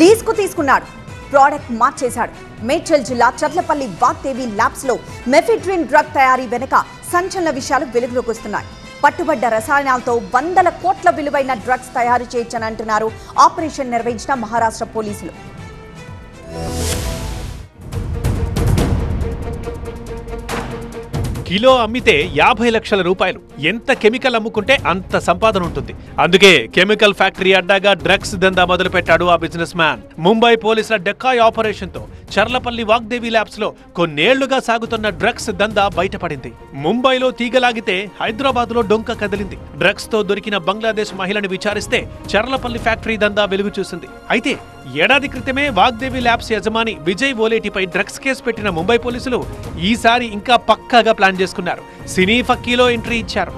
లీజ్కు తీసుకున్నాడు, ప్రోడక్ట్ మార్చేశాడు. మేడ్చల్ జిల్లా చర్లపల్లి వాగ్దేవి ల్యాబ్స్ లో మెఫిడ్రిన్ డ్రగ్ తయారీ వెనుక సంచలన విషయాలు వెలుగులోకి వస్తున్నాయి. పట్టుబడ్డ రసాయనాలతో వందల కోట్ల విలువైన డ్రగ్స్ తయారు చేయొచ్చని అంటున్నారు ఆపరేషన్ నిర్వహించిన మహారాష్ట్ర పోలీసులు. కిలో అమ్మితే 50 లక్షల రూపాయలు. ఎంత కెమికల్ అమ్ముకుంటే అంత సంపాదన ఉంటుంది. అందుకే కెమికల్ ఫ్యాక్టరీ అడ్డాగా డ్రగ్స్ దందా మొదలు పెట్టాడు ఆ బిజినెస్ మ్యాన్. ముంబై పోలీసుల డెక్కాయ్ ఆపరేషన్ తో చర్లపల్లి వాగ్దేవి ల్యాబ్స్ లో కొన్నేళ్లుగా సాగుతున్న డ్రగ్స్ దందా బయటపడింది. ముంబైలో తీగలాగితే హైదరాబాద్ లో డొంక కదిలింది. డ్రగ్స్ తో దొరికిన బంగ్లాదేశ్ మహిళను విచారిస్తే చర్లపల్లి ఫ్యాక్టరీ దందా వెలుగు చూసింది. అయితే ఏడాది క్రితమే వాగ్దేవి ల్యాబ్స్ యజమాని విజయ్ ఓలేటిపై డ్రగ్స్ కేసు పెట్టిన ముంబై పోలీసులు ఈసారి ఇంకా పక్కాగా ప్లాన్ చేసుకున్నారు. సినీ ఫక్కీలో ఎంట్రీ ఇచ్చారు.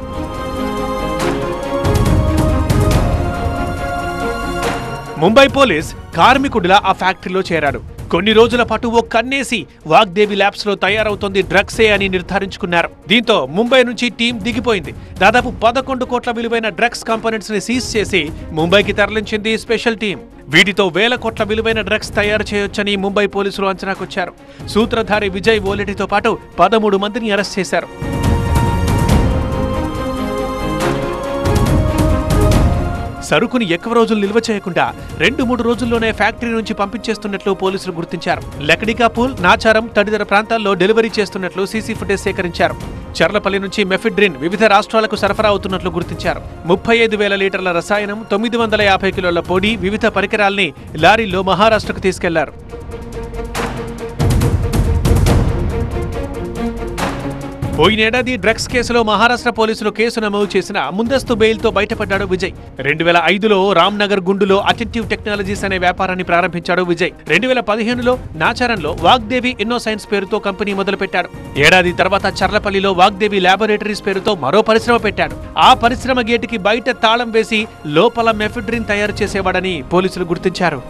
ముంబై పోలీస్ కార్మికుడిలా ఆ ఫ్యాక్టరీలో చేరాడు. కొన్ని రోజుల పాటు ఓ కన్నేసి వాగ్దేవి ల్యాబ్స్ లో తయారవుతోంది డ్రగ్సే అని నిర్ధారించుకున్నారు. దీంతో ముంబై నుంచి టీం దిగిపోయింది. దాదాపు 11 కోట్ల విలువైన డ్రగ్స్ కాంపోనెంట్స్ ని సీజ్ చేసి ముంబైకి తరలించింది స్పెషల్ టీం. వీటితో వేల కోట్ల విలువైన డ్రగ్స్ తయారు చేయొచ్చని ముంబై పోలీసులు అంచనాకొచ్చారు. సూత్రధారి విజయ్ ఓలేటితో పాటు 13 మందిని అరెస్ట్ చేశారు. సరుకుని ఎక్కువ రోజులు నిల్వ చేయకుండా 2-3 రోజుల్లోనే ఫ్యాక్టరీ నుంచి పంపించేస్తున్నట్లు పోలీసులు గుర్తించారు. లక్డికాపూల్, నాచారం తదితర ప్రాంతాల్లో డెలివరీ చేస్తున్నట్లు సీసీ ఫుటేజ్ సేకరించారు. చర్లపల్లి నుంచి మెఫిడ్రిన్ వివిధ రాష్ట్రాలకు సరఫరా అవుతున్నట్లు గుర్తించారు. 35,000 లీటర్ల రసాయనం, 950 కిలోల పొడి, వివిధ పరికరాల్ని లారీల్లో మహారాష్ట్రకు తీసుకెళ్లారు. పోయినేడాది డ్రగ్స్ కేసులో మహారాష్ట్ర పోలీసులు కేసు నమోదు చేసిన ముందస్తు బెయిల్తో బయటపడ్డాడు విజయ్. 2005లో రామ్నగర్ గుండులో అటెంటివ్ టెక్నాలజీస్ అనే వ్యాపారాన్ని ప్రారంభించాడు విజయ్. 2015లో నాచారంలో వాగ్దేవి ఇన్నోసైన్స్ పేరుతో కంపెనీ మొదలుపెట్టాడు. ఏడాది తర్వాత చర్లపల్లిలో వాగ్దేవి ల్యాబొరేటరీస్ పేరుతో మరో పరిశ్రమ పెట్టాడు. ఆ పరిశ్రమ గేటుకి బయట తాళం వేసి లోపల మెఫిడ్రిన్ తయారు చేసేవాడని పోలీసులు గుర్తించారు.